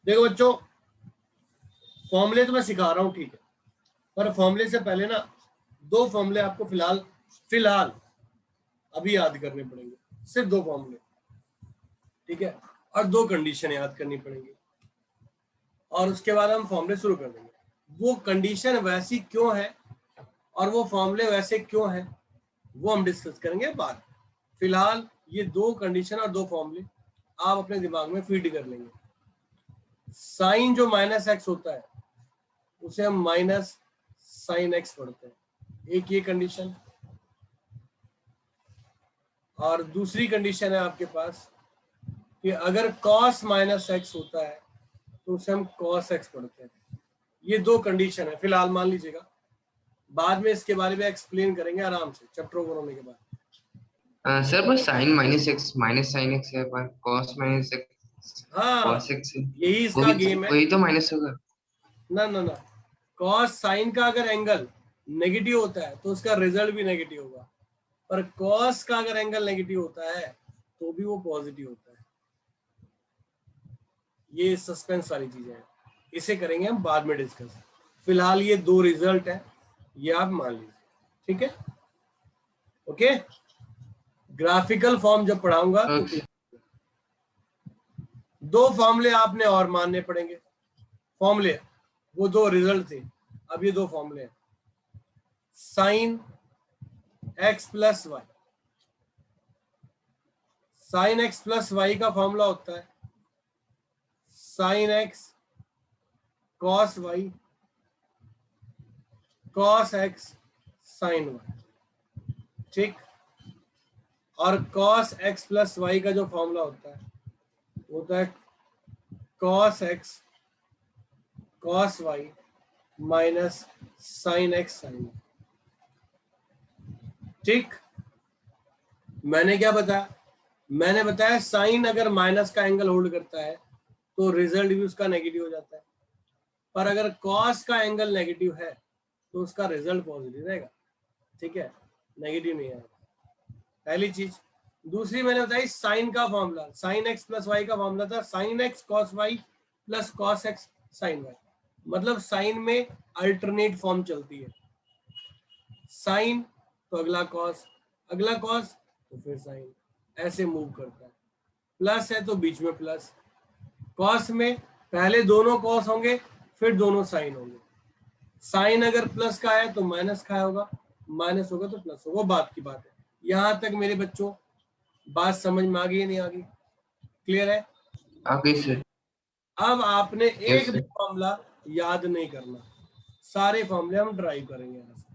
देखो बच्चों, फॉर्मूले तो मैं सिखा रहा हूँ, ठीक है, पर फॉर्मूले से पहले ना दो फॉर्मूले आपको फिलहाल अभी याद करने पड़ेंगे, सिर्फ दो फॉर्मूले, ठीक है, और दो कंडीशन याद करनी पड़ेंगी, और उसके बाद हम फॉर्मूले शुरू कर देंगे। वो कंडीशन वैसी क्यों है और वो फॉर्मूले वैसे क्यों है वो हम डिस्कस करेंगे बाद। फिलहाल ये दो कंडीशन और दो फॉर्मूले आप अपने दिमाग में फीड कर लेंगे। साइन जो माइनस एक्स होता है उसे हम माइनस साइन एक्स पढ़ते हैं, एक ये कंडीशन, और दूसरी कंडीशन है आपके पास कि अगर cos माइनस एक्स होता है तो उसे हम cos एक्स पढ़ते हैं। ये दो कंडीशन है फिलहाल, मान लीजिएगा, बाद में इसके बारे में एक्सप्लेन करेंगे आराम से चैप्टर ओवर होने के बाद। सर बस साइन माइनस साइन एक्स है, पर कॉस माइनस एक्स हाँ, कॉस एक्स है, यही इसका गेम है। वही तो माइनस होगा। ना, कॉस साइन का अगर एंगल नेगेटिव होता है तो उसका रिजल्ट भी नेगेटिव होगा, पर कॉस का अगर एंगल नेगेटिव होता है तो भी वो पॉजिटिव होता है। ये सस्पेंस वाली चीजें हैं, इसे करेंगे हम बाद में डिस्कस। फिलहाल ये दो रिजल्ट है, ये आप मान लीजिए, ठीक है। ओके, ग्राफिकल फॉर्म जब पढ़ाऊंगा तो दो फॉर्मूले आपने और मानने पड़ेंगे। फॉर्मूले वो दो रिजल्ट थे, अब ये दो फॉर्मूले हैं। Sine x plus y, sine x plus y का फॉर्मूला होता है sine x cos y cos x sine y, ठीक। और कॉस एक्स प्लस वाई का जो फॉर्मूला होता है cos x cos y minus sine x sine y, ठीक। मैंने क्या बताया? मैंने बताया साइन अगर माइनस का एंगल होल्ड करता है तो रिजल्ट भी उसका नेगेटिव हो जाता है, पर अगर कॉस का एंगल नेगेटिव है तो उसका रिजल्ट पॉजिटिव रहेगा, ठीक है, नेगेटिव नहीं आएगा। पहली चीज। दूसरी मैंने बताई साइन का formula, sine x plus y का फॉर्मूला था sine x cos y plus cos x sine y, मतलब साइन में अल्टरनेट फॉर्म चलती है, साइन तो अगला कॉस तो फिर साइन, ऐसे मूव करता है। प्लस है तो बीच में प्लस, कॉस में पहले दोनों कॉस होंगे फिर दोनों साइन होंगे, साइन अगर प्लस का है तो माइनस का होगा, माइनस होगा तो प्लस होगा, बात की बात है। यहां तक मेरे बच्चों बात समझ में आ गई या नहीं आ गई? क्लियर है? आगे सर। अब आपने यस एक भी सर। मामला याद नहीं करना, सारे फॉर्मूले हम ड्राइव करेंगे यहाँ से।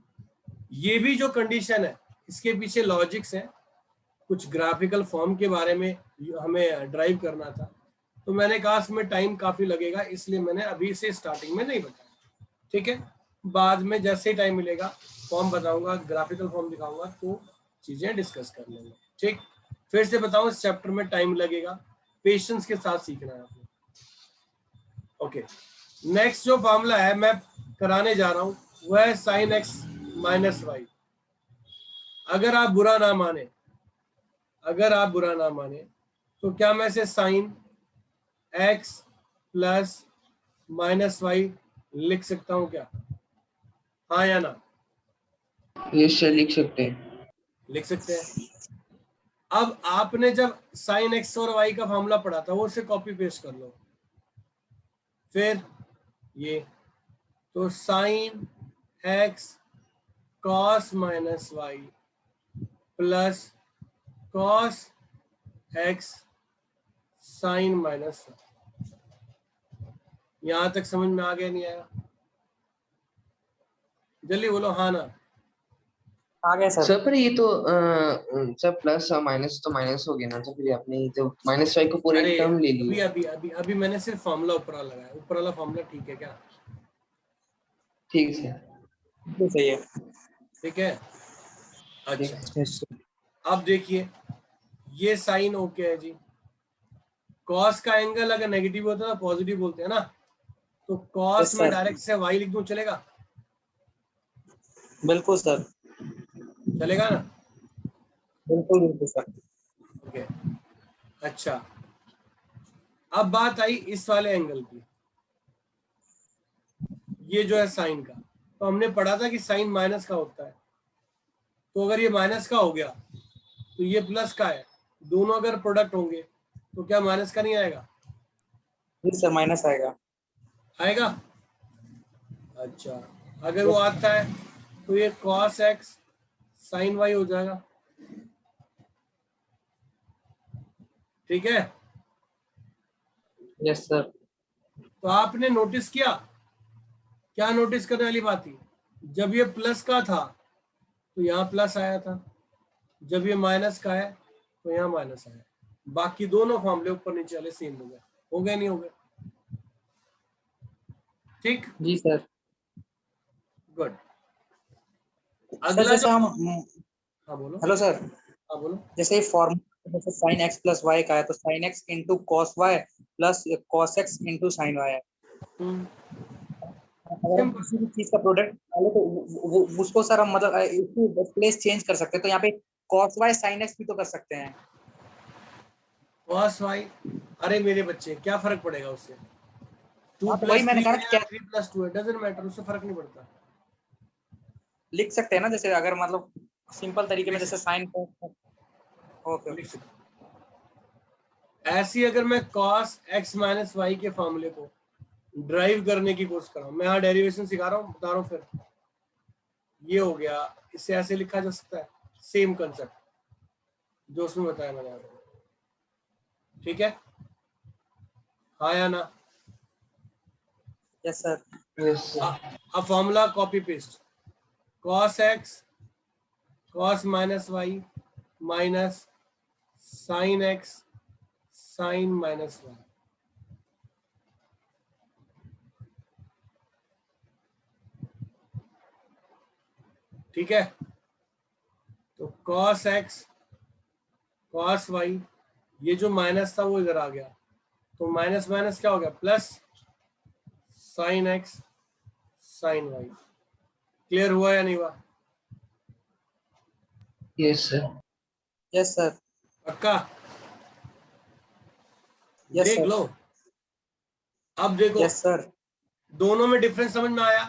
ये भी जो कंडीशन है इसके पीछे लॉजिक्स है, कुछ ग्राफिकल फॉर्म के बारे में हमें ड्राइव करना था, तो मैंने कहा इसमें टाइम काफी लगेगा, इसलिए मैंने अभी से स्टार्टिंग में नहीं बताया, ठीक है। बाद में जैसे ही टाइम मिलेगा फॉर्म बताऊंगा, ग्राफिकल फॉर्म दिखाऊंगा तो चीजें डिस्कस कर लेंगे, ठीक। फिर से बताऊं, इस चैप्टर में टाइम लगेगा, पेशेंस के साथ सीखना है आपने। ओके, नेक्स्ट जो फॉर्मूला है मैं कराने जा रहा हूं वह है साइन एक्स माइनस वाई। अगर आप बुरा ना माने तो क्या मैं इसे sine x plus minus y लिख सकता हूं क्या? हाँ या ना? यस सर, लिख सकते हैं। लिख सकते हैं। अब आपने जब साइन एक्स और वाई का फॉर्मूला पढ़ा था वो उसे कॉपी पेस्ट कर लो, फिर ये तो sine x cos minus y plus cos x sine minus y. यहां तक समझ में आ गया नहीं आया? जल्दी बोलो हाँ ना। आ गया सर। सर पर ये तो सर प्लस और माइनस तो माइनस हो गया ना, तो फिर आपने ये तो माइनस वाई को पूरे अरे टर्म ले अभी लिया। अभी अभी अभी मैंने सिर्फ फॉर्मूला ऊपर वाला लगाया, ऊपर वाला फॉर्मूला ठीक है क्या? ठीक है बिल्कुल सही है। ठीक है, ठीक अच्छा। Yes sir. अब देखिए ये साइन ओके है जी, कॉस का एंगल अगर नेगेटिव होता है तो पॉजिटिव बोलते हैं ना, तो कॉस यस में सर, डायरेक्ट से वाई लिख दूं चलेगा? बिल्कुल सर, चलेगा ना? बिल्कुल बिल्कुल सर। ओके, अच्छा। अब बात आई इस वाले एंगल की, ये जो है साइन का, तो हमने पढ़ा था कि साइन माइनस का होता है, तो अगर ये माइनस का हो गया तो ये प्लस का है, दोनों अगर प्रोडक्ट होंगे तो क्या माइनस का नहीं आएगा? जी सर, माइनस आएगा। आएगा। अच्छा, अगर वो आता है तो ये cos x sin y हो जाएगा, ठीक है। Yes sir. तो आपने नोटिस किया, क्या नोटिस करने वाली बात थी, जब ये प्लस का था तो यहाँ प्लस आया था, जब ये माइनस का है तो यहाँ माइनस आया, बाकी दोनों फॉर्मूले ऊपर नीचे वाले सेम हो गए नहीं हो गए? ठीक, जी सर। गुड। सर अगला जैसे जो, हम हाँ बोलो, हेलो सर, हाँ बोलो। जैसे फॉर्मूला जैसे साइन एक्स प्लस वाई का है, तो sine x into cos y plus cos x into sine y है। अगर हम सिंपल, किसी भी चीज का प्रोडक्ट डाले तो उसको सर हम मतलब इसकी प्लेस चेंज कर सकते हैं, तो यहाँ पे कॉस वाई साइन एक्स भी तो कर सकते हैं। cos y, अरे मेरे बच्चे क्या फर्क पड़ेगा उससे? टू हाँ, तो वही प्लस मैंने थ्री कहा है ना या क्या 3+2 है, डजेंट मैटर, उससे फर्क नहीं पड़ता। लिख सकते हैं ना, जैसे अगर मतलब सिंपल तरीके में, जैसे साइन को। ओके। लिख सकते, ऐसी अगर मैं cos x माइनस वाई के फॉर्मूले को ड्राइव करने की कोशिश कर रहा हूँ, मैं यहाँ डेरिवेशन सिखा रहा हूँ, बता रहा हूँ, फिर ये हो गया, इसे ऐसे लिखा जा सकता है, सेम कंसेप्ट जो उसमें बताया मैंने आपको, ठीक है, हाँ या ना? Yes sir. Yes sir. अब formula copy paste, cos x cos minus y minus sine x sine minus y, ठीक है। तो cos x cos y, ये जो माइनस था वो इधर आ गया, तो माइनस माइनस क्या हो गया, plus sine x sine y। Clear हुआ या नहीं हुआ? Yes sir. Yes sir. पक्का? यस देख सर। लो, अब देखो, यस सर। दोनों में डिफरेंस समझ में आया,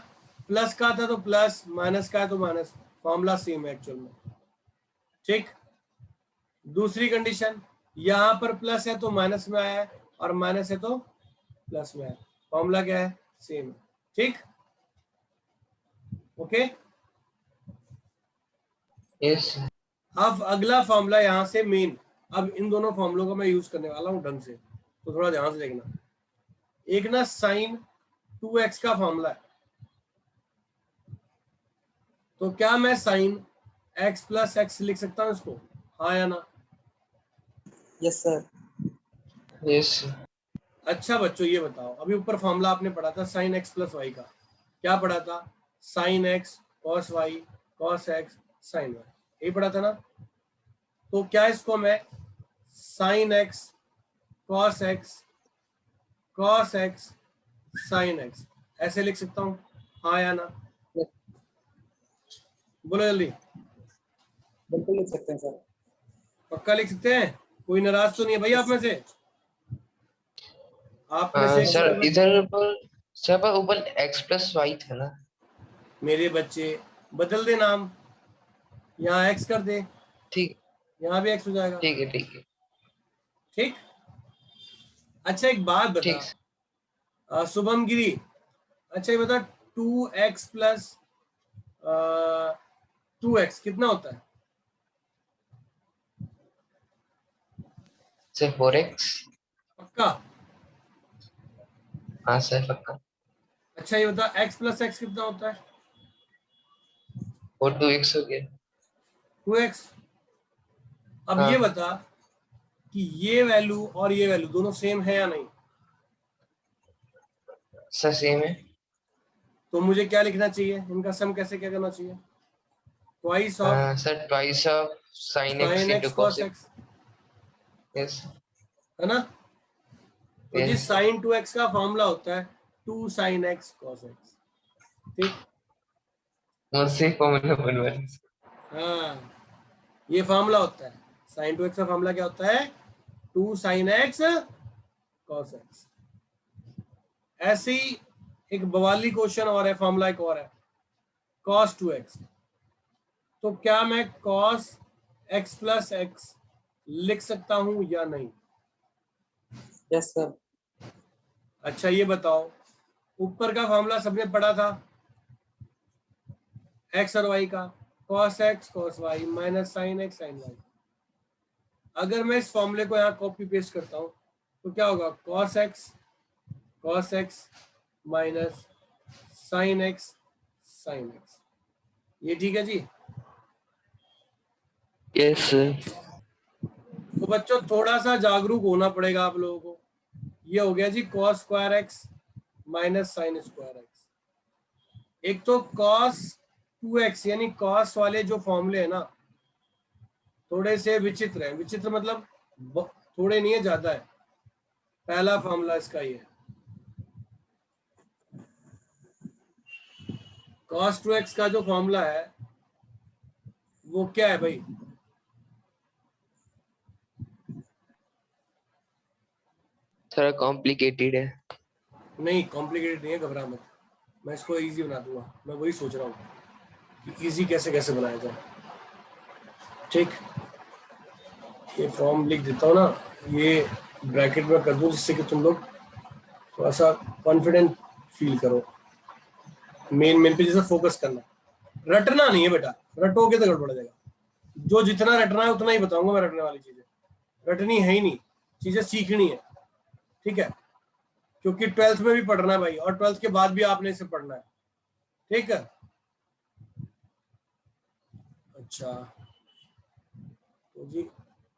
प्लस का था तो प्लस, माइनस का है तो माइनस, फॉर्मूला सेम है एक्चुअल में, ठीक। दूसरी कंडीशन, यहां पर प्लस है तो माइनस में आया है, और माइनस है तो प्लस में है, फॉर्मूला क्या है, सेम है, ठीक। Okay, yes sir. अब अगला फॉर्मूला यहां से मेन, अब इन दोनों फॉर्मूलों को मैं यूज करने वाला हूं ढंग से, तो थोड़ा ध्यान से देखना। एक ना साइन 2x का फॉर्मूला है, तो क्या मैं साइन x प्लस एक्स लिख सकता हूं इसको, हाँ या ना? Yes sir. Yes sir. अच्छा बच्चों ये बताओ, अभी ऊपर फॉर्मूला आपने पढ़ा था साइन x प्लस वाई का, क्या पढ़ा था, sine x cos y cos x sine y, यही पढ़ा था ना? तो क्या इसको मैं sine x cos x sine x ऐसे लिख सकता हूँ, हाँ या ना? बोलो जल्दी। बिल्कुल लिख सकते हैं सर। पक्का लिख सकते हैं? कोई नाराज तो नहीं है भाई आप में से? आप में से सर कोई? इधर पर सर पर ऊपर x प्लस वाई था ना। मेरे बच्चे बदल दे नाम, यहाँ x कर दे, ठीक। यहाँ भी x हो जाएगा, ठीक है ठीक है। ठीक। अच्छा एक बात ठीक बता, सर। शुभम गिरी, अच्छा ये बता, 2x प्लस 2x कितना होता है? Sir 4x। पक्का? हाँ सर पक्का। अच्छा ये बता, x प्लस एक्स कितना होता है? और 2x हो गया। 2x। अब ये हाँ बता कि ये वैल्यू और ये वैल्यू दोनों सेम है या नहीं? सर सेम है। तो मुझे क्या लिखना चाहिए, इनका सम कैसे क्या करना चाहिए, twice of sir twice of sine x sine into x cos cos x. X, yes. है ना? तो जी यस। साइन 2x का फॉर्मूला होता है 2 साइन एक्स कॉस एक्स, ठीक। मुझसे फॉर्मूला बनवा रहे हैं। हाँ, ये फॉर्मूला होता है, साइन 2x का फॉर्मूला क्या होता है, 2 साइन एक्स cos x। ऐसे ही एक बवाली क्वेश्चन और है, फॉर्मूला एक और है cos 2x। तो क्या मैं cos x प्लस एक्स लिख सकता हूं या नहीं? Yes sir. अच्छा ये बताओ, ऊपर का फॉर्मूला सबने पढ़ा था x और y का, cos x cos y minus sin x sin y। अगर मैं इस फॉर्मूले को यहाँ कॉपी पेस्ट करता हूँ तो क्या होगा, cos x minus sin x sin x। ये ठीक है जी? Yes sir. तो बच्चों थोड़ा सा जागरूक होना पड़ेगा आप लोगों को। ये हो गया जी cos square x minus sin square x। एक तो cos 2x यानी cos वाले जो फॉर्मूले है ना, थोड़े से विचित्र है। विचित्र मतलब थोड़े नहीं है, ज्यादा है। पहला फॉर्मूला इसका ही है, cos 2x का जो फॉर्मूला है वो क्या है भाई? थोड़ा कॉम्प्लिकेटेड है। नहीं कॉम्प्लिकेटेड नहीं है, घबरा मत, मैं इसको इजी बना दूंगा। मैं वही सोच रहा हूँ कि इजी कैसे कैसे बनाया जाए। ठीक, ये फॉर्म लिख देता हूँ ना, ये ब्रैकेट में कर दूं जिससे कि तुम लोग थोड़ा सा कॉन्फिडेंट फील करो। मेन पे जैसे फोकस करना, रटना नहीं है बेटा, रटोगे तो गड़बड़ जाएगा। जो जितना रटना है उतना ही बताऊंगा मैं, रटने वाली चीजें रटनी है ही नहीं, चीजें सीखनी है। ठीक है, क्योंकि 12th में भी पढ़ना है भाई, और 12th के बाद भी आपने इसे पढ़ना है। ठीक है, अच्छा तो जी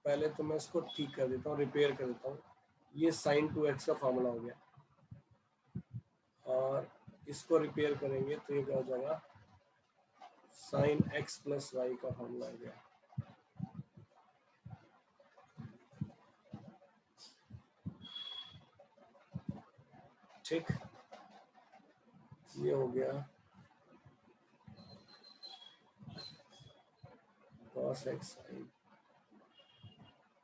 पहले तो मैं इसको ठीक कर देता हूँ, रिपेयर कर देता हूँ। ये sin 2x का फॉर्मूला हो गया, और इसको रिपेयर करेंगे तो ये क्या हो जाएगा, sin x प्लस वाई का फॉर्मूला हो गया। ठीक, ये हो गया cos x sin,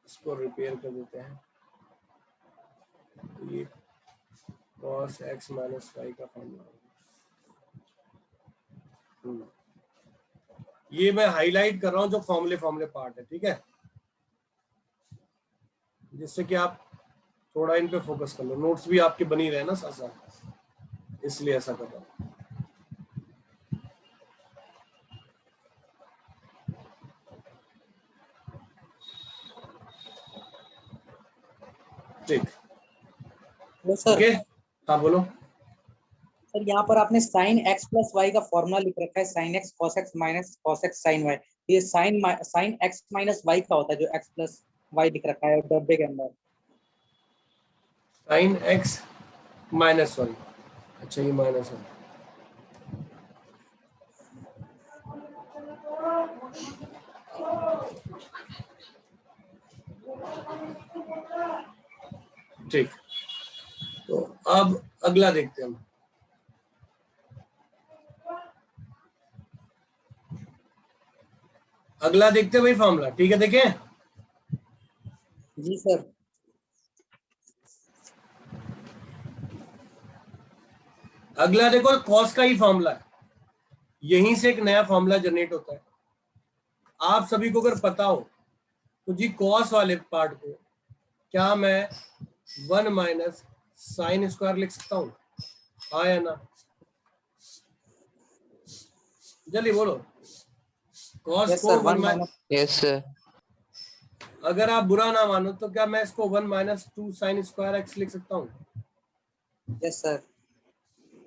इसको रिपेयर कर देते हैं तो ये cos x माइनस वाई का फॉर्मूला हो गया। ये मैं हाईलाइट कर रहा हूँ जो फॉर्मूले पार्ट है, ठीक है, जिससे कि आप थोड़ा इन पे फोकस कर लो, नोट्स भी आपके बनी रहे ना साथ साथ, इसलिए ऐसा कर रहा हूँ। ठीक, सर ओके, हाँ बोलो। सर यहाँ पर आपने sin x प्लस वाई का फॉर्मूला लिख रखा है, sin x cos x minus cos x sin y। ये sin x माइनस y का होता है जो x प्लस y लिख रखा है डब्बे के अंदर। sin x माइनस वाई, अच्छा ये माइनस है। ठीक, तो अब अगला देखते हैं हम। अगला देखते हैं भाई फॉर्मूला, ठीक है, देखें। जी सर। अगला देखो, कॉस का ही फॉर्मूला है, यहीं से एक नया फॉर्मूला जनरेट होता है। आप सभी को अगर पता हो तो जी कॉस वाले पार्ट को क्या मैं 1 माइनस साइन स्क्वायर लिख सकता हूँ, हाँ या ना? जल्दी बोलो। कॉस यस को sir 1 1 minus, minus. Yes sir. अगर आप बुरा ना मानो तो क्या मैं इसको 1 माइनस 2 साइन स्क्वायर एक्स लिख सकता हूँ? Yes sir.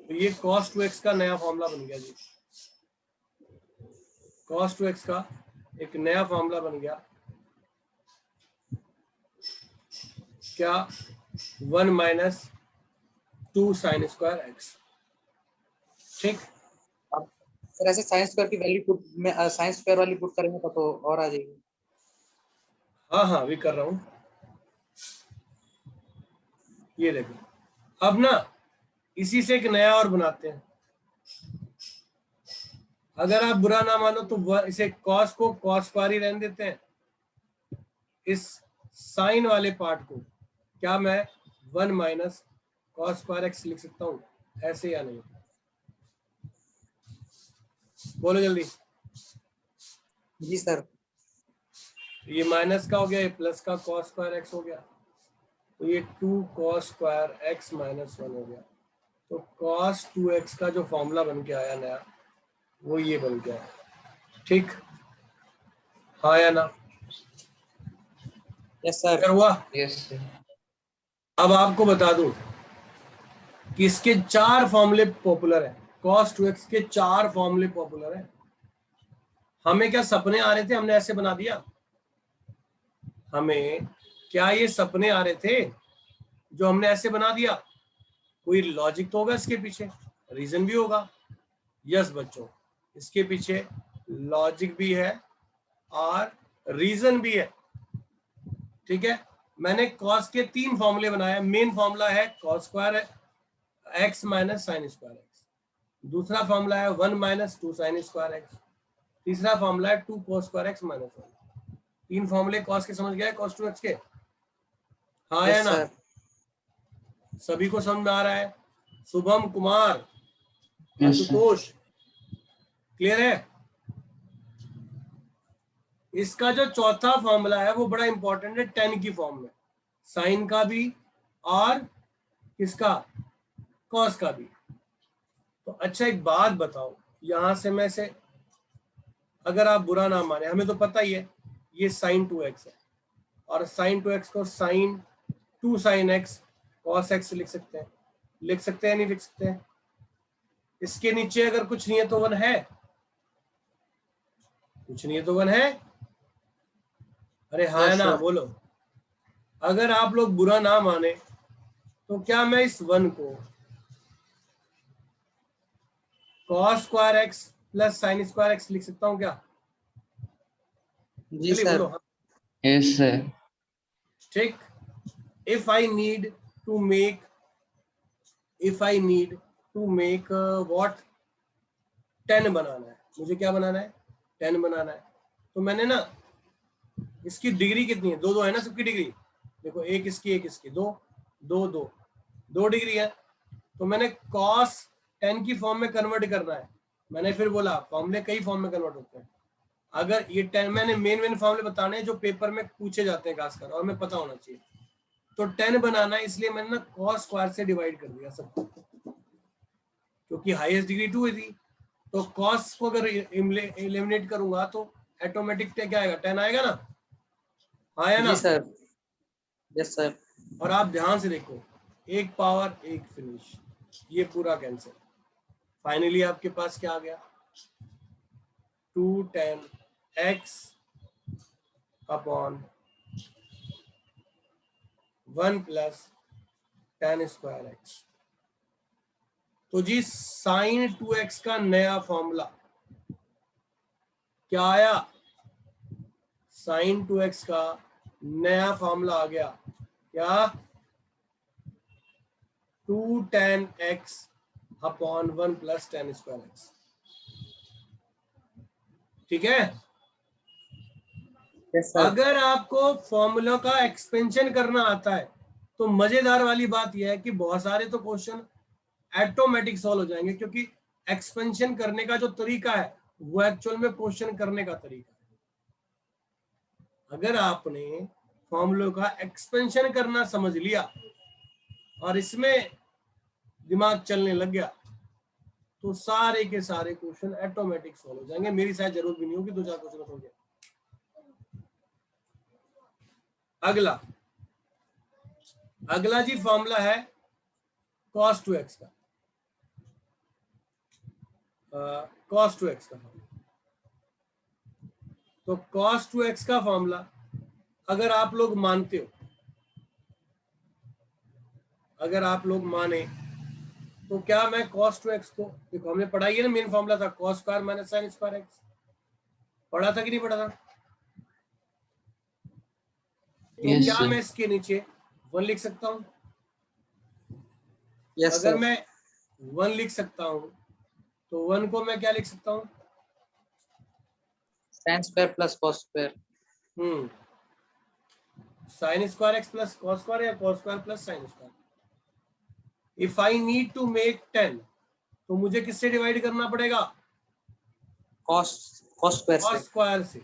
तो ये cos 2x का नया फॉर्मूला बन गया जी, cos 2x का एक नया फॉर्मूला बन गया। क्या 1 माइनस 2 साइन स्क्वायर एक्स। ठीक, सर ऐसे साइंस स्क्वायर की वैल्यू पुट में साइंस स्क्वायर वाली पुट करेंगे तो और आ जाएगी। हाँ हाँ अभी कर रहा हूँ। ये देखो, अब ना इसी से एक नया और बनाते हैं। अगर आप बुरा ना मानो तो इसे cos को cos स्क्वायर ही रहने देते हैं। इस साइन वाले पार्ट को क्या मैं 1 माइनस कॉस स्क्वायर एक्स लिख सकता हूँ ऐसे या नहीं? बोलो जल्दी। जी सर। ये माइनस का हो गया, ये प्लस का कॉस स्क्वायर एक्स हो गया, तो ये 2 कॉस स्क्वायर एक्स माइनस 1 हो गया। तो कॉस 2x का जो फॉर्मूला बन के आया नया, वो ये बन के आया। ठीक, हाँ या ना? Yes sir. क्या हुआ? Yes sir. अब आपको बता दूं कि इसके 4 फॉर्मूले पॉपुलर है, cos 2x के 4 फॉर्मूले पॉपुलर है। हमें क्या सपने आ रहे थे, हमने ऐसे बना दिया? हमें क्या ये सपने आ रहे थे जो हमने ऐसे बना दिया? कोई लॉजिक तो होगा इसके पीछे, रीजन भी होगा। यस बच्चों, इसके पीछे लॉजिक भी है और रीजन भी है। ठीक है, मैंने कॉस के 3 फॉर्मूले बनाए। मेन फॉर्मूला है cos square x minus sign square x, दूसरा फॉर्मूला है 1 माइनस 2 साइन स्क्वायर एक्स, तीसरा फॉर्मूला है 2 कॉस स्क्वायर एक्स माइनस 1। 3 फॉर्मूले कॉस के समझ गया है, कॉस 2x के? हाँ या यस ना? सर। सभी को समझ में आ रहा है? Shubham Kumar, yes sir. Ashutosh, clear है? इसका जो चौथा फॉर्मूला है वो बड़ा इंपॉर्टेंट है, टेन की फॉर्म में, साइन का भी और किसका, कॉस का भी। तो अच्छा एक बात बताओ, यहां से मैं से, अगर आप बुरा ना माने, हमें तो पता ही है ये साइन 2x है, और साइन 2x को sine 2 sine x cos x लिख सकते हैं। लिख सकते हैं नहीं लिख सकते हैं? इसके नीचे अगर कुछ नहीं है तो 1 है, कुछ नहीं है तो 1 है। अरे हाँ यस ना, सर। बोलो। अगर आप लोग बुरा ना माने तो क्या मैं इस 1 को cos square x plus sine square x लिख सकता हूँ क्या? जी चलिए सर। बोलो। Yes sir. ठीक, if I need to make what 10 बनाना है, मुझे क्या बनाना है? 10 बनाना है। तो मैंने ना, इसकी डिग्री कितनी है? 2 2 है ना सबकी डिग्री। देखो, एक इसकी एक इसकी, 2 2 2 2 डिग्री है। तो मैंने cos 10 की फॉर्म में कन्वर्ट करना है। मैंने फिर बोला फॉर्मूले कई फॉर्म में कन्वर्ट होते हैं। अगर ये 10, मैंने मेन फॉर्मूले बताने हैं जो पेपर में पूछे जाते हैं खासकर, और हमें पता होना चाहिए। तो 10 बनाना है, इसलिए मैंने ना cos स्क्वायर से डिवाइड कर दिया सबको, क्योंकि हाईएस्ट डिग्री 2 थी। तो cos को अगर एलिमिनेट करूंगा तो ऑटोमेटिक क्या आएगा? 10 आएगा ना? हाँ या ना? जी सर। Yes sir. और आप ध्यान से देखो, एक पावर एक फिनिश, ये पूरा कैंसिल। फाइनली आपके पास क्या आ गया? 2 10 x upon 1 plus 10 square x. तो जी साइन 2x का नया फॉर्मूला क्या आया? साइन 2x का नया फॉर्मूला आ गया क्या? 2 10 x upon 1 plus 10 square x. ठीक है, यस सर। अगर आपको फॉर्मूला का एक्सपेंशन करना आता है तो मजेदार वाली बात यह है कि बहुत सारे तो क्वेश्चन ऑटोमेटिक सॉल्व हो जाएंगे, क्योंकि एक्सपेंशन करने का जो तरीका है वो एक्चुअल में क्वेश्चन करने का तरीका है। अगर आपने फॉर्मूले का एक्सपेंशन करना समझ लिया और इसमें दिमाग चलने लग गया तो सारे के सारे क्वेश्चन ऑटोमेटिक सॉल्व हो जाएंगे। मेरी शायद जरूरत भी नहीं होगी, 2 4 क्वेश्चन हो गया। अगला जी फॉर्मूला है cos 2x का, cos 2x का फॉर्मूला। तो cos 2x का फॉर्मूला अगर आप लोग मानते हो, अगर आप लोग माने तो क्या मैं cos 2x को, देखो हमने पढ़ाई है ना, मेन फॉर्मूला था cos square minus sign square x. पढ़ा था कि नहीं पढ़ा था? तो यस क्या सर। मैं इसके नीचे 1 लिख सकता हूं? यस अगर सर। मैं 1 लिख सकता हूं तो 1 को मैं क्या लिख सकता हूं? Sine square plus cos square. Sine square x plus cos square, या cos square plus sine square. If I need to make 10, तो मुझे किससे डिवाइड करना पड़ेगा? cos square cos से। स्क्वायर से।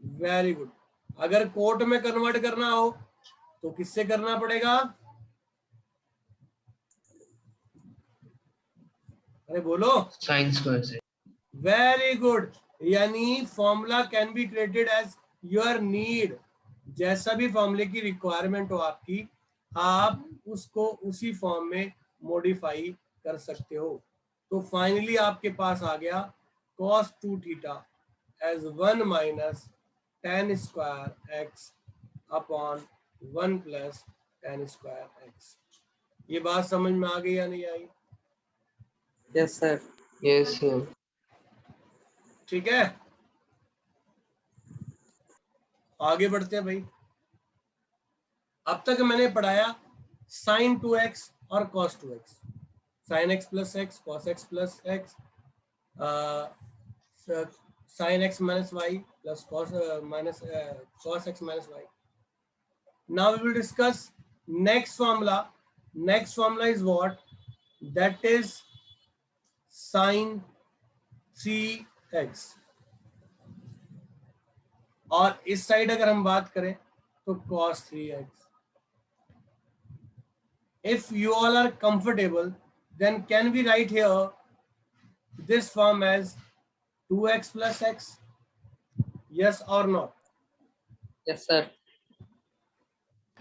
Very good. अगर कोट में कन्वर्ट करना हो तो किससे करना पड़ेगा? अरे बोलो। साइन स्क्वायर से। Very good. यानी formula can be created as your need. जैसा भी फॉर्मूले की रिक्वायरमेंट हो आपकी, आप उसको उसी फॉर्म में मॉडिफाई कर सकते हो। तो फाइनली आपके पास आ गया cos 2 theta as 1 minus tan square x upon 1 plus tan square x. ये बात समझ में आ गई या नहीं आई? Yes sir. Yes sir. ठीक है, आगे बढ़ते हैं भाई। अब तक मैंने पढ़ाया sin 2x और cos 2x, sin x plus x, cos x plus x, sin x minus y plus cos x minus y. Now we will discuss next formula. Next formula is what? That is sin 3x. और इस side अगर हम बात करें तो cos 3x. If you all are comfortable, then can we write here this form as 2x plus x? Yes or not? Yes sir.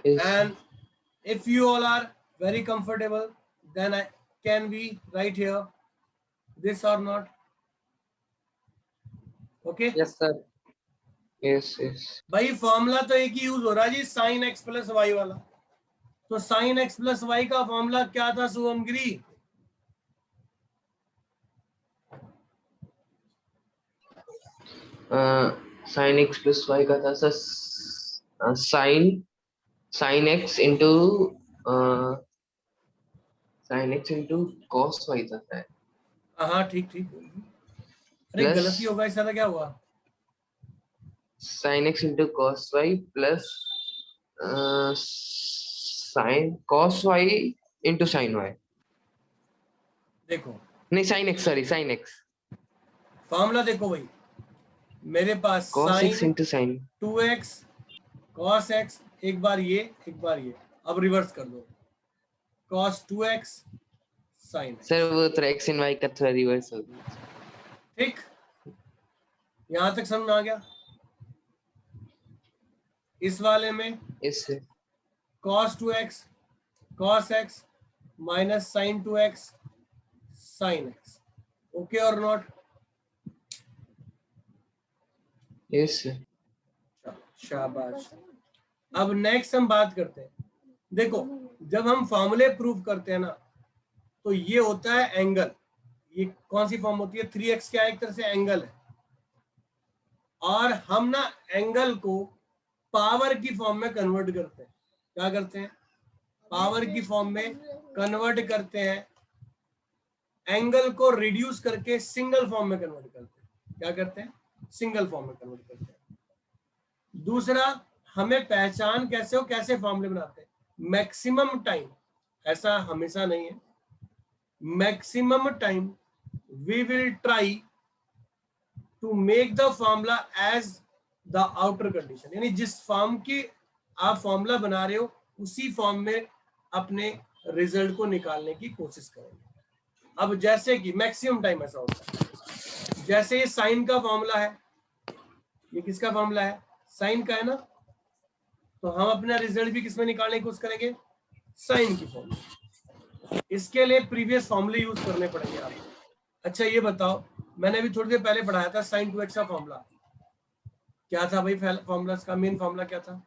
Yes. And if you all are very comfortable, then can we write here this or not? Okay? Yes sir. Yes. Yes. भाई formula तो एक ही use हो रहा है जी, sine x plus y वाला। तो साइन एक्स प्लस वाई का फॉर्मूला क्या था Shubham Giri? Sine x plus y का था sir, sine x into cos y था सर। हाँ ठीक ठीक। अरे Plus- गलती होगा, इसका क्या हुआ? Sine x into cos y plus sine cos y into sine y. देखो नहीं sine x, sorry sine x. Formula देखो भाई, मेरे पास cos x sine into sine 2x cos x, एक बार ये एक बार ये, अब रिवर्स कर दो, cos 2x sin x। Sir वो तो एक्स एंड वाई का थोड़ा रिवर्स हो गया। ठीक, यहां तक समझ में आ गया? इस वाले में इससे cos 2x cos x minus sin 2x sin x। Okay और नॉट? इससे शाबाश। अब नेक्स्ट हम बात करते हैं। देखो जब हम फॉर्मूले प्रूव करते हैं ना, तो ये होता है एंगल। ये कौन सी फॉर्म होती है? 3x क्या एक तरह से एंगल है, और हम ना एंगल को पावर की फॉर्म में कन्वर्ट करते हैं। क्या करते हैं? पावर की फॉर्म में कन्वर्ट करते हैं। एंगल को रिड्यूस करके सिंगल फॉर्म में कन्वर्ट करते हैं। क्या करते हैं? सिंगल फॉर्म में कन्वर्ट करते हैं। दूसरा, हमें पहचान कैसे हो, कैसे फॉर्मूले बनाते हैं? मैक्सिमम टाइम, ऐसा हमेशा नहीं है, maximum time we will try to make the formula as the outer condition. यानी जिस फॉर्म की आप फॉर्मूला बना रहे हो उसी फॉर्म में अपने रिजल्ट को निकालने की कोशिश करेंगे। अब जैसे कि मैक्सिमम टाइम ऐसा होता है, जैसे ये साइन का फॉर्मूला है, ये किसका फॉर्मूला है? साइन का है ना, तो हम अपना रिजल्ट भी किसमें निकालने की कोशिश करेंगे? साइन की फॉर्मूला। इसके लिए प्रीवियस फॉर्मूले यूज करने पड़ेंगे आपको। अच्छा ये बताओ, मैंने अभी थोड़ी देर पहले पढ़ाया था साइन 2x का फॉर्मूला। क्या था भाई फॉर्मूला? का मेन फॉर्मूला क्या था?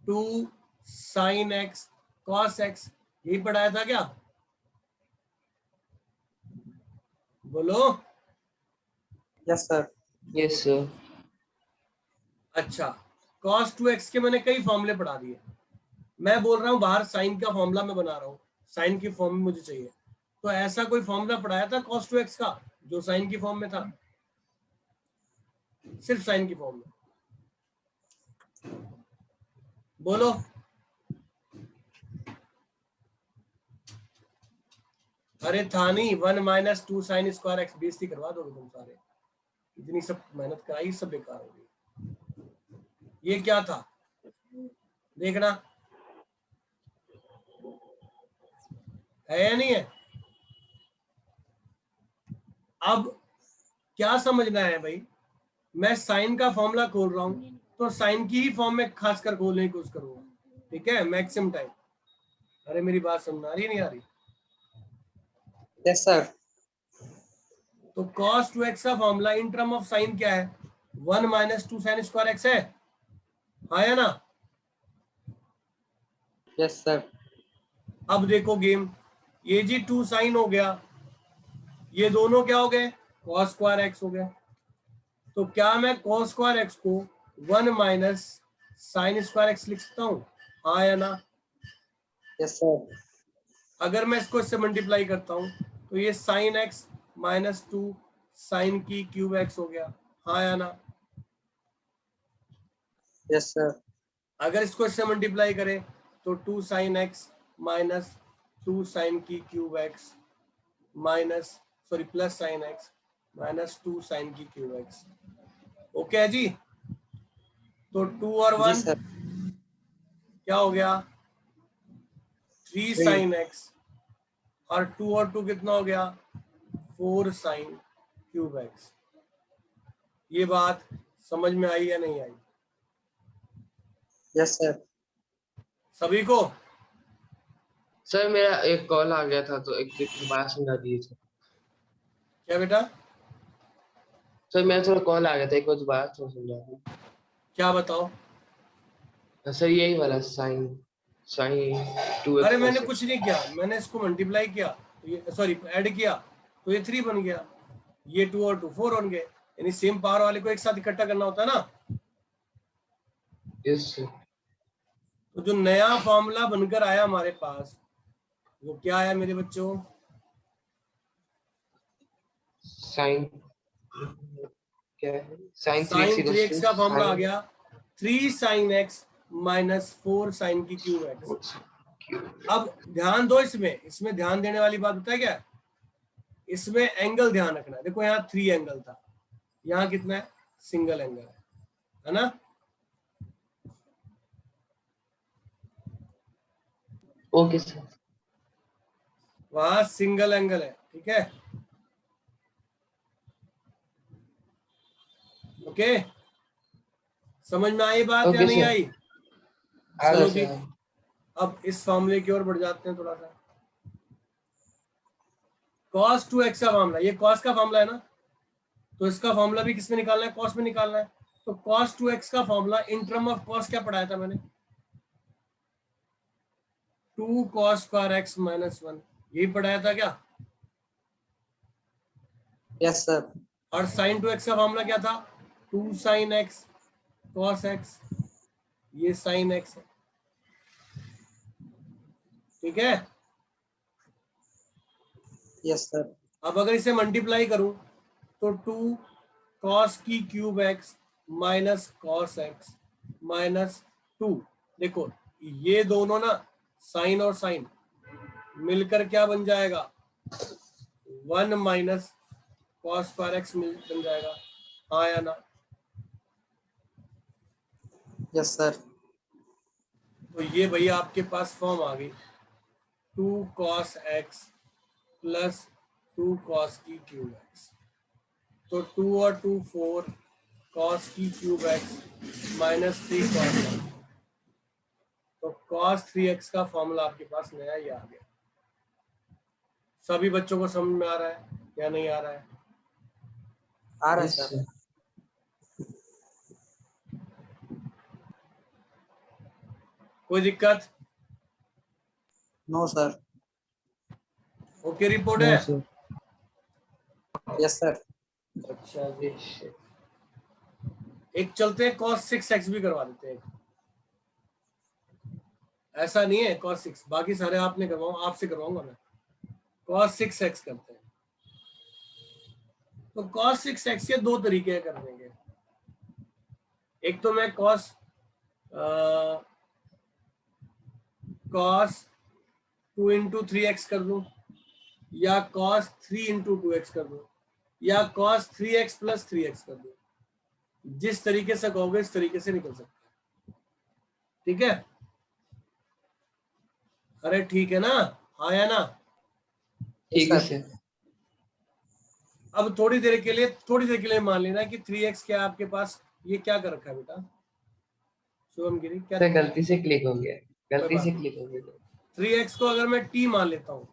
2 sin x cos x, यही पढ़ाया था क्या? बोलो। Yes sir. Yes sir. अच्छा, cos 2x के मैंने कई फॉर्मूले पढ़ा दिए। मैं बोल रहा हूँ बाहर साइन का फॉर्मूला मैं बना रहा हूँ, साइन की फॉर्म में मुझे चाहिए। तो ऐसा कोई फॉर्मूला पढ़ाया था cos 2x का जो साइन की फॉर्म में था? सिर्फ साइन की फॉर्म में। बोलो। अरे था नहीं, 1 माइनस 2 साइन स्क्वायर एक्स, बेइज्जती करवा दोगे तुम सारे, इतनी सब मेहनत कराई सब बेकार हो गई। ये क्या था देखना, है या नहीं है? अब क्या समझना है भाई, मैं साइन का फॉर्मूला खोल रहा हूं तो साइन की ही फॉर्म में खासकर खोलने की कोशिश करूंगा, ठीक है, मैक्सिमम टाइम। अरे मेरी बात समझ आ रही है नहीं आ रही? Yes sir. तो cos 2x का formula in term of sine क्या है? 1 माइनस 2 साइन स्क्वायर एक्स है, हाँ या ना? Yes sir. अब देखो गेम, ये जी 2 साइन हो गया, ये दोनों क्या हो गए? cos स्क्वायर एक्स हो गया। तो क्या मैं cos स्क्वायर एक्स को 1 माइनस साइन स्क्वायर एक्स लिख सकता हूँ, हाँ या ना? Yes sir. अगर मैं इसको इससे मल्टीप्लाई करता हूँ तो ये साइन एक्स माइनस 2 साइन की क्यूब एक्स हो गया, हाँ या ना? Yes sir. अगर इसको इससे मल्टीप्लाई करें तो 2 साइन एक्स माइनस 2 साइन की cube x minus sorry plus sine x minus 2 sine की क्यूब एक्स। ओके है जी? तो 2 और जी 1 सर। क्या हो गया? 3 3। साइन एक्स, और 2 और 2 कितना हो गया? 4 साइन क्यूब एक्स। ये बात समझ में आई या नहीं आई यस सर। सभी को? सर मेरा एक कॉल आ गया था, तो एक दोबारा समझा दीजिए। क्या बेटा? सर मेरा थोड़ा कॉल आ गया था, एक बार दोबारा थोड़ा समझा दीजिए। क्या बताओ? सर यही वाला साइन साइन 2x अरे मैंने cos कुछ x। नहीं किया, मैंने इसको मल्टीप्लाई किया तो ये सॉरी ऐड किया तो ये 3 बन गया, ये 2 और 2 4 बन गए। यानी सेम पावर वाले को एक साथ इकट्ठा करना होता है ना। Yes sir. तो जो नया फॉर्मूला बनकर आया हमारे पास वो क्या आया मेरे बच्चों? साइन क्या है? Sine 3x sine equals 3x to का फॉर्मूला आ साइन गया 3 साइन एक्स माइनस 4 साइन की क्यूब एक्स। अब ध्यान दो, इसमें इसमें ध्यान देने वाली बात होता है क्या? इसमें एंगल ध्यान रखना है। देखो यहाँ 3 एंगल था, यहाँ कितना है? सिंगल एंगल है ना? Okay sir. वहां सिंगल एंगल है, ठीक है। ओके, समझ में आई बात या ओके नहीं सर। आई? आ गया चलो जी, सर। अब इस फॉर्मूले की ओर बढ़ जाते हैं थोड़ा सा। cos 2x का मामला, ये cos का फॉर्मूला है ना, तो इसका फॉर्मूला भी किसमें निकालना है? cos में निकालना है। तो cos 2x का formula in term of cos क्या पढ़ाया था मैंने? 2 cos स्क्वायर x माइनस 1, यही पढ़ाया था क्या? Yes sir. और sin 2x का फॉर्मूला क्या था? 2 sin x cos x, ये sin x है, ठीक है। Yes sir. अब अगर इसे मल्टीप्लाई करूं तो 2 cos की cube x minus cos x minus 2, देखो ये दोनों ना साइन और साइन मिलकर क्या बन जाएगा? 1 माइनस cos स्क्वायर x बन जाएगा, हाँ या ना? Yes sir. तो ये भैया आपके पास फॉर्म आ गई 2 cos x प्लस 2 cos की क्यूब x। तो 2 और 2 4 cos की cube x minus 3 cos x। तो cos 3x का फॉर्मूला आपके पास नया ही आ गया। सभी बच्चों को समझ में आ रहा है या नहीं आ रहा है? आ रहा है यस सर। सर। कोई दिक्कत? No sir. Okay report no है? सर। Yes sir. अच्छा जी, यस सर। एक चलते हैं cos 6x भी करवा देते हैं। ऐसा नहीं है cos 6, बाकी सारे आपने करवाऊं, आपसे करवाऊंगा मैं। cos 6x करते हैं। तो cos 6x के दो तरीके हैं करने के। एक तो मैं cos cos 2 into 3x कर दूं, या cos 3 into 2x कर दूं, या cos 3x plus 3x कर दूं, जिस तरीके से कहोगे इस तरीके से निकल सकता है। ठीक है, अरे ठीक है ना, आया ना? ठीक है सर। अब थोड़ी देर के लिए मान लेना कि 3x क्या आपके पास, ये क्या कर रखा है बेटा शुभम गिरी, क्या सर गलती से क्लिक हो गया, गलती बात से नहीं। क्लिक हो गया। 3x को अगर मैं t मान लेता हूँ,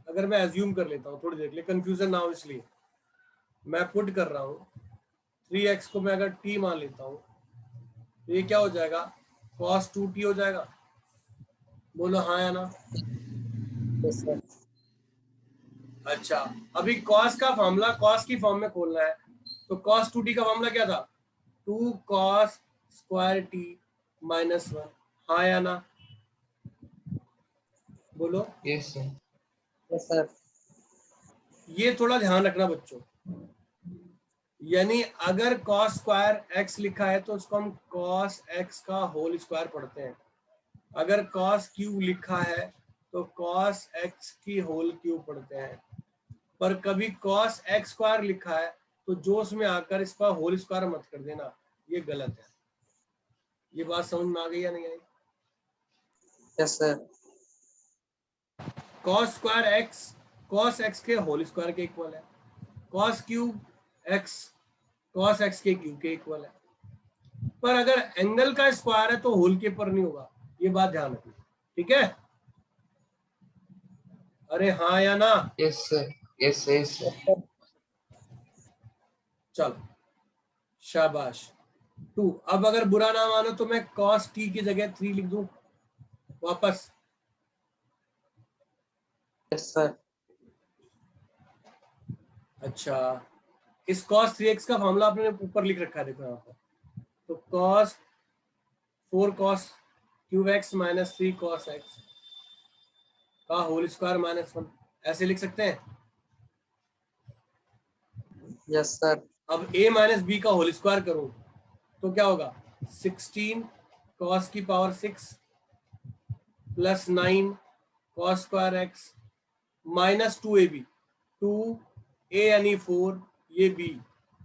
अगर मैं एज्यूम कर लेता हूँ, थोड़ी देर के लिए कंफ्यूजन ना हो इसलिए मैं पुट कर रहा हूँ, 3x को मैं अगर t मान लेता हूँ तो ये क्या हो जाएगा, cos 2t हो जाएगा। बोलो हाँ या ना? Yes sir. अच्छा, अभी cos का फॉर्मूला cos की फॉर्म में खोलना है, तो cos 2t का फॉर्मूला क्या था, 2 cos स्क्वायर t माइनस 1, हाँ या ना? बोलो। Yes sir. Yes sir. ये थोड़ा ध्यान रखना बच्चों, यानी अगर cos स्क्वायर x लिखा है तो उसको हम cos x का होल स्क्वायर पढ़ते हैं, अगर cos क्यूब लिखा है तो cos x की होल क्यूब पढ़ते हैं, पर कभी cos x स्क्वायर लिखा है तो जोश में आकर इसका होल स्क्वायर मत कर देना, ये गलत है। ये बात समझ में आ गई या नहीं आई? Yes sir. cos square x cos x के होल स्क्वायर के इक्वल है, cos cube x cos x के क्यूब के इक्वल है, पर अगर एंगल का स्क्वायर है तो होल के पर नहीं होगा, ये बात ध्यान रखना। ठीक है, अरे हाँ या ना? Yes sir. Yes yes sir. चलो शाबाश। 2, अब अगर बुरा ना मानो तो मैं cos t की जगह 3 लिख दूं वापस। Yes sir. अच्छा, इस cos 3x का फॉर्मूला आपने ऊपर लिख रखा है, देखो यहाँ पर, तो cos 4 cos cube x minus 3 cos x का होल स्क्वायर माइनस 1, ऐसे लिख सकते हैं। Yes sir. अब a माइनस बी का होल स्क्वायर करूं तो क्या होगा, 16 cos की power 6 plus 9 cos square x minus 2ab, 2a यानी 4, ये b,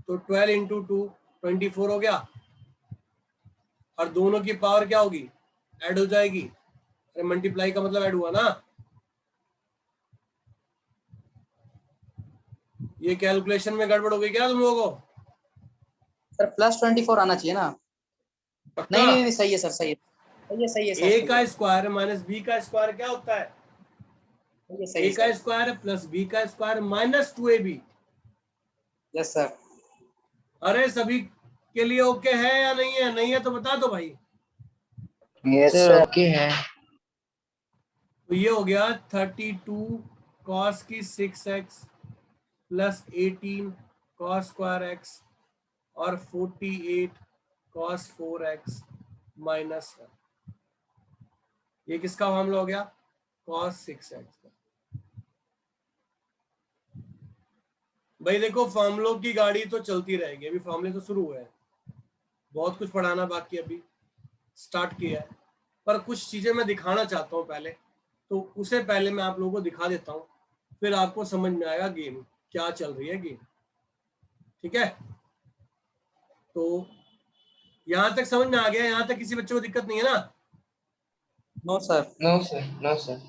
तो 12 इंटू 2 24 हो गया, और दोनों की पावर क्या होगी, ऐड हो जाएगी। अरे मल्टीप्लाई का मतलब ऐड हुआ ना, ये कैलकुलेशन में गड़बड़ हो गई क्या तुम लोगों को? सर प्लस 24 आना चाहिए ना? पक्का? नहीं नहीं नहीं, सही है सर, सही है, सही है, सही है सर, a सही का है, स्क्वायर माइनस b का स्क्वायर क्या होता है, सही है, सही a है का सर। स्क्वायर प्लस b का square minus 2ab। Yes sir. अरे सभी के लिए ओके है या नहीं है? नहीं है तो बता दो भाई। यस सर ओके है। तो ये हो गया 32 cos की 6x plus 18 cos square x और 48 cos 4x माइनस 1, ये किसका मामला हो गया, cos 6x का। भाई देखो फॉर्मूलों की गाड़ी तो चलती रहेगी, अभी फॉर्मूले तो शुरू हुए हैं, बहुत कुछ पढ़ाना बाकी अभी स्टार्ट किया है, पर कुछ चीजें मैं दिखाना चाहता हूँ पहले, तो उसे पहले मैं आप लोगों को दिखा देता हूँ, फिर आपको समझ में आएगा गेम क्या चल रही है गेम। ठीक है, तो यहाँ तक समझ में आ गया, यहाँ तक किसी बच्चे को दिक्कत नहीं है ना? No sir. No sir no sir.